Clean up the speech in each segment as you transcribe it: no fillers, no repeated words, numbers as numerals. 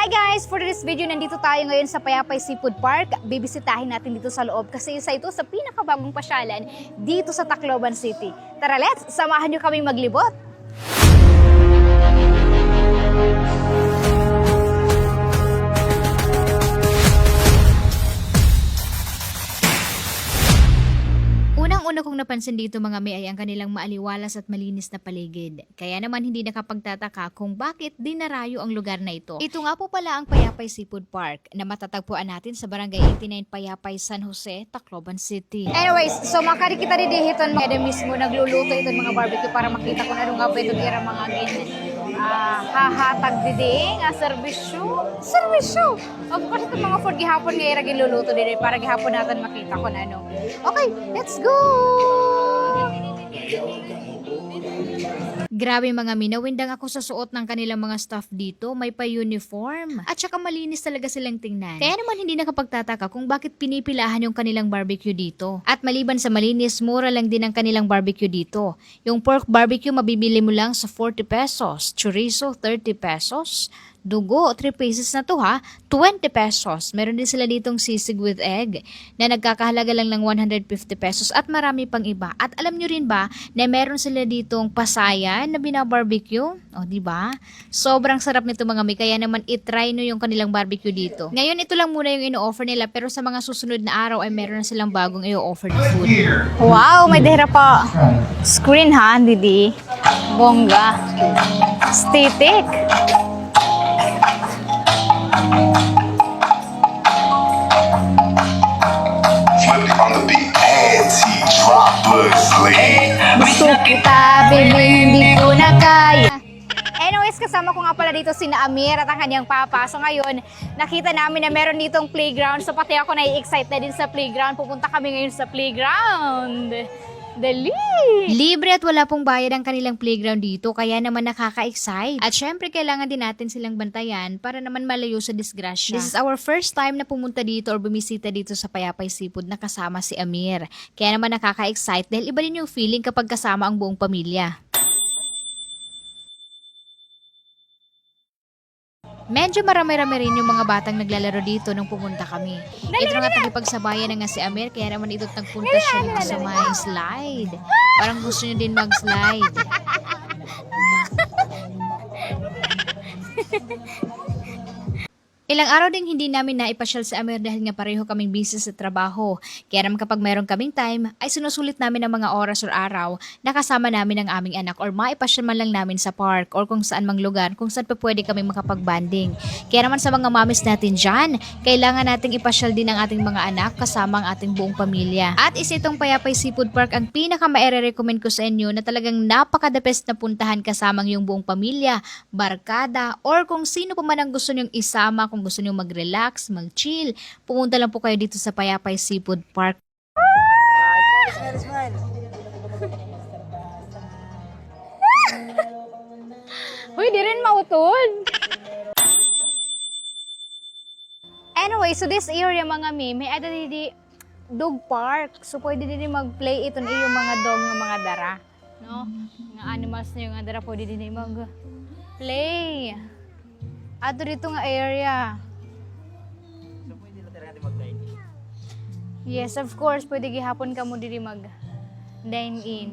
Hi guys! For this video, nandito tayo ngayon sa Payapay Seafood Park. Bibisitahin natin dito sa loob kasi isa ito sa pinakabagong pasyalan dito sa Tacloban City. Tara, let's! Samahan nyo kaming maglibot! Unang-una kong napansin dito mga may ay ang kanilang maaliwalas at malinis na paligid. Kaya naman hindi nakapagtataka kung bakit dinarayo ang lugar na ito. Ito nga po pala ang Payapay Seafood Park na matatagpuan natin sa Barangay 89 Payapay, San Jose, Tacloban City. Anyways, so makari kita rin dihiton mga mismo nagluluto ito mga barbecue para makita kung ano nga po ito nira mga hahatag didi nga serbisyo. Of course ito mga food gihapon nga iragin luluto didi para gihapon natin makita kung ano. Okay, let's go! Grabe mga minawindang ako sa suot ng kanilang mga staff dito, may pa-uniform. At saka malinis talaga silang tingnan. Kaya naman hindi nakapagtataka kung bakit pinipilahan yung kanilang barbecue dito. At maliban sa malinis, mura lang din ang kanilang barbecue dito. Yung pork barbecue mabibili mo lang sa 40 pesos, chorizo 30 pesos, dugo, 3 pieces na to ha, 20 pesos. Meron din sila ditong sisig with egg na nagkakahalaga lang ng 150 pesos at marami pang iba. At alam nyo rin ba na meron sila ditong pasayan na binabarbecue? O diba? Sobrang sarap nito mga may, kaya naman itry nyo yung kanilang barbecue dito. Ngayon ito lang muna yung ino-offer nila pero sa mga susunod na araw ay meron na silang bagong i-offer na food. Wow, may dehra pa screen ha, didi. Bongga. Static. On the beat, anti-drop slave. Gusto kita, baby, hindi ko na kaya. Anyways, kasama ko nga pala dito si Amir at ang kanyang papa. So ngayon, nakita namin na meron ditong playground. So pati ako nai-excite na din sa playground. Pupunta kami ngayon sa playground. Dali! Libre at wala pong bayad ang kanilang playground dito, kaya naman nakaka-excite. At syempre, kailangan din natin silang bantayan para naman malayo sa disgrasya. This is our first time na pumunta dito or bumisita dito sa Payapay Seafood na kasama si Amir. Kaya naman nakaka-excite dahil iba din yung feeling kapag kasama ang buong pamilya. Medyo marami-rami rin yung mga batang naglalaro dito nung pumunta kami. Ito nga tagapagsabayan na nga si Amir, kaya naman ito nagpunta siya dito sa may slide. Parang gusto niya din mag-slide. Ilang araw ding hindi namin naipasyal sa Amir dahil nga pareho kaming busy sa trabaho. Kaya naman kapag meron kaming time, ay sinusulit namin ang mga oras or araw na kasama namin ang aming anak or maipasyal man lang namin sa park or kung saan mang lugar kung saan pa pwede kaming makapag-banding. Kaya naman sa mga mamis natin dyan, kailangan nating ipasyal din ang ating mga anak kasama ang ating buong pamilya. At isa itong Payapay Seafood Park ang pinaka-ma-recommend ko sa inyo na talagang napaka-the best na puntahan kasamang yung buong pamilya, barkada, or kung sino pa man ang gusto nyong isama. Kung gusto niyo mag-relax, mag-chill, pumunta lang po kayo dito sa Payapay Seafood Park. Smile. Uy, di rin mautol. Anyway, so this area mga may ada di dog park. So pwede din mag-play ito yung mga dog ng mga dara. No? Mga animals na yung dara pwede din mag-play. Ato dito nga area. So, pwede na talaga mag-dine in? Yes, of course. Pwede gihapon ka mo diri mag-dine in.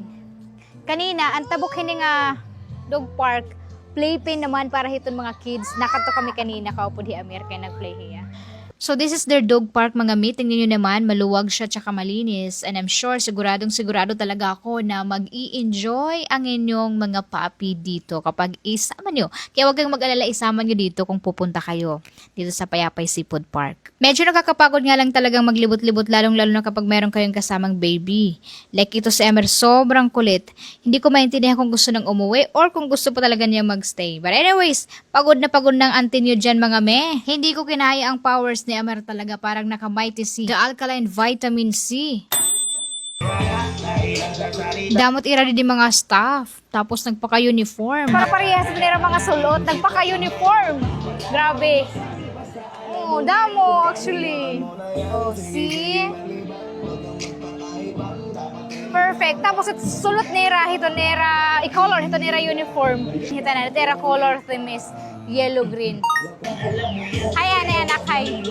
Kanina, ang tabok hini nga dog park, playpen naman para hiton mga kids. Nakato kami kanina, kaupo di Amir, kaya nag-play hiya. So this is their dog park mga mi. Tingnan nyo naman, maluwag siya tsaka malinis. And I'm sure, sigurado talaga ako na mag-i-enjoy ang inyong mga puppy dito kapag isama nyo. Kaya huwag kang mag-alala, isama nyo dito kung pupunta kayo dito sa Payapay Seafood Park. Medyo nakakapagod nga lang talagang maglibot-libot lalong-lalo na kapag meron kayong kasamang baby. Like ito si Emer, sobrang kulit. Hindi ko maintindihan kung gusto nang umuwi or kung gusto pa talaga niya magstay. But anyways, pagod na pagod ng auntie nyo dyan mga me. Hindi ko kinaya ang powers ni Amir talaga, parang naka-Mighty C. The Alkaline Vitamin C. Damot ira din mga staff. Tapos nagpaka-uniform. Para parehas nila mga sulot. Nagpaka-uniform. Grabe. Oh, damo actually. Oh, see? Perfect. Tapos ito sulot nera, hito nera, i-color, hito nera uniform. Hito na, nera color theme is Yellow green. Hi, anak. Hi.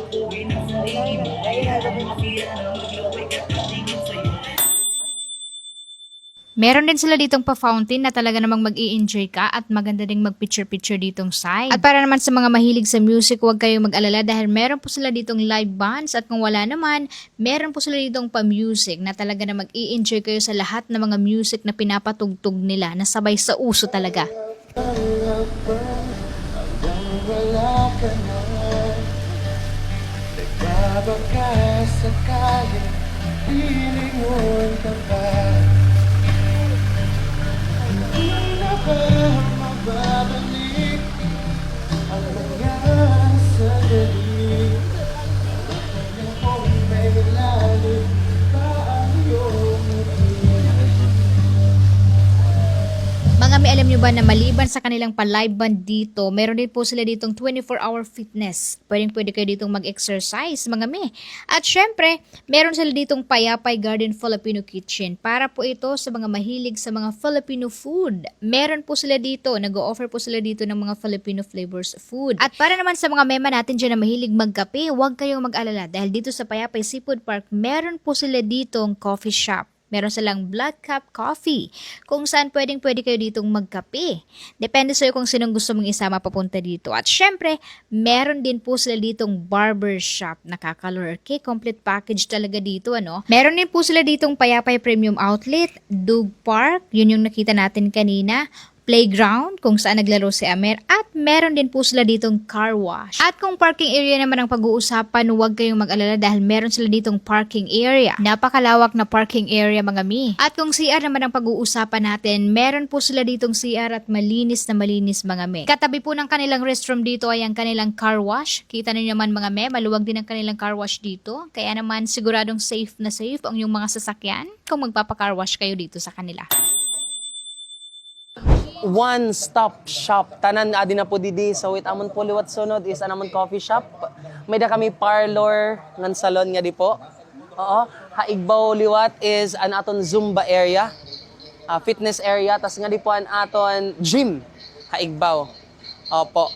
Meron din sila ditong pa-fountain na talaga namang mag-i-enjoy ka at maganda ding mag-picture-picture ditong side. At para naman sa mga mahilig sa music, huwag kayong mag-alala dahil meron po sila ditong live bands at kung wala naman, meron po sila ditong pa-music na talaga na mag-i-enjoy kayo sa lahat ng mga music na pinapatugtog nila na sabay sa uso talaga. Wala ka na, nagbabaka sakali, lilingon ka pa. Hindi na ba mababalik ang mga sandali? Kaya kung may lalim pa ang iyong ngiti. Mga may alam nyo ba na maliban sa kanilang pa-live band dito, meron din po sila ditong 24-hour fitness. Pwede kayo ditong mag-exercise, mga me. At syempre, meron sila ditong Payapay Garden Filipino Kitchen. Para po ito sa mga mahilig sa mga Filipino food. Meron po sila dito, nag-o-offer po sila dito ng mga Filipino flavors food. At para naman sa mga mema natin dyan na mahilig magkape, huwag kayong mag-alala. Dahil dito sa Payapay Seafood Park, meron po sila ditong coffee shop. Meron silang Black Cup Coffee, kung saan pwede kayo ditong magkape. Depende sa'yo kung sinong gusto mong isama papunta dito. At syempre, meron din po sila ditong barber shop. Nakakalurke, complete package talaga dito, ano? Meron din po sila ditong Payapay Premium Outlet, Dug Park, yun yung nakita natin kanina, playground kung saan naglaro si Amer at meron din po sila ditong car wash. At kung parking area naman ang pag-uusapan, huwag kayong mag-alala dahil meron sila ditong parking area. Napakalawak na parking area mga mi. At kung CR naman ang pag-uusapan natin, meron po sila ditong CR at malinis na malinis mga mi. Katabi po ng kanilang restroom dito ay ang kanilang car wash. Kita niyo naman mga mi, maluwag din ang kanilang car wash dito. Kaya naman siguradong safe na safe ang yung mga sasakyan kung magpapa-car wash kayo dito sa kanila. One-stop shop. Tanan adi na po didi. So it amon po liwat sunod is anamon coffee shop. May da kami parlor ngan salon nga di po. Oo. Haigbaw liwat is an aton Zumba area. Fitness area. Tas nga di po an aton gym. Haigbaw. Opo.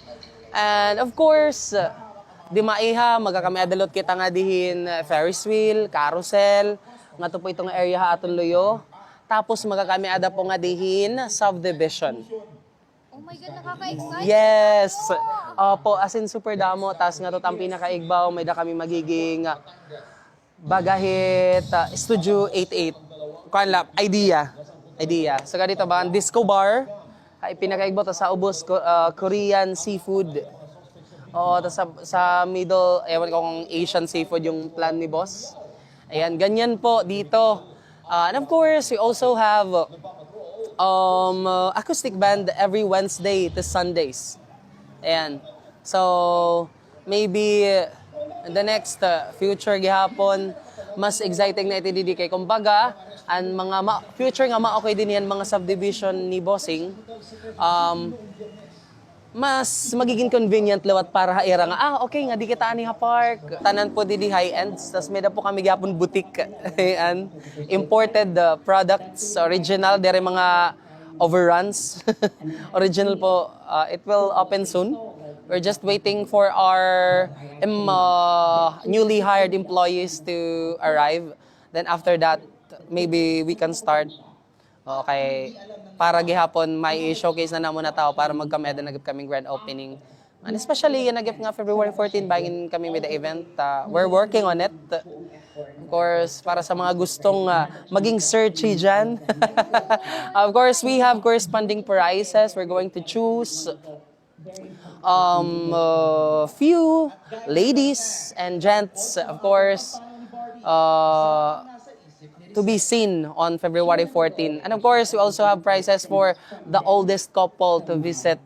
And of course, di maiha, magkakami adalot kita nga dihin Ferris wheel, carousel. Nga to po itong area ha aton luyo. Tapos magkakami ada po nga dihin subdivision. Oh my God, nakaka-excite. Yes. Opo, as in super damo. Tapos nga to ang pinakaigbaw, may da kami magiging bagahit Studio 88. Kuan idea. So ganito ba, ang disco bar, ay pinakaigbaw sa ubos Korean seafood. Oo, tapos sa middle, ewan ko kung Asian seafood yung plan ni boss. Ayan, ganyan po dito. And of course, we also have acoustic band every Wednesday to Sundays. Ayan. So, maybe in the next future gihapon, mas exciting na itididi kay kumbaga, and mga future nga ma-okay din yan mga subdivision ni Bossing. Mas magiging convenient lawat para haira nga, okay nga, di kita ani ha park. Tanan po di high-ends, tas may da po kami gapon boutique. Ayan. Imported products, original, dere mga overruns. Original po, it will open soon. We're just waiting for our newly hired employees to arrive. Then after that, maybe we can start. Okay, para gihapon may showcase na namo na tao para magkameda nagip kaming grand opening. And especially nagip nga February 14 bangin kami with the event. We're working on it. Of course, para sa mga gustong maging searchy dyan. Of course, we have corresponding prizes. We're going to choose few ladies and gents, of course, to be seen on February 14. And of course, we also have prizes for the oldest couple to visit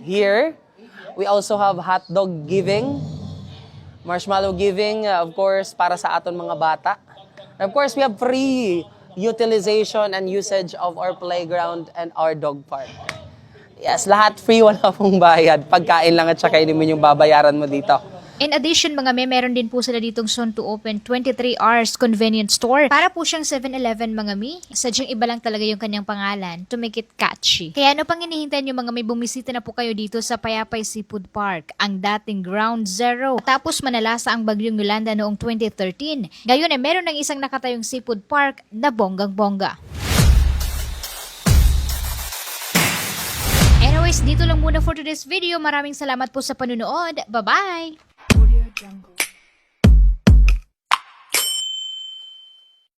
here. We also have hot dog giving, marshmallow giving, of course, para sa aton mga bata. And of course, we have free utilization and usage of our playground and our dog park. Yes, lahat free, wala pong bayad. Pagkain lang at saka hindi mo yung babayaran mo dito. In addition mga meron din po sila ditong soon to open 23 hours convenience store. Para po siyang 7-Eleven mga mi. Sadyang iba lang talaga yung kanyang pangalan to make it catchy. Kaya ano pang hinihintay nyo mga may, bumisita na po kayo dito sa Payapay Seafood Park, ang dating Ground Zero. Tapos manalasa ang bagyong Yolanda noong 2013. Ngayon ay meron ng isang nakatayong seafood park na bonggang-bongga. Anyways, dito lang muna for today's video. Maraming salamat po sa panunood. Bye-bye! Audio Jungle.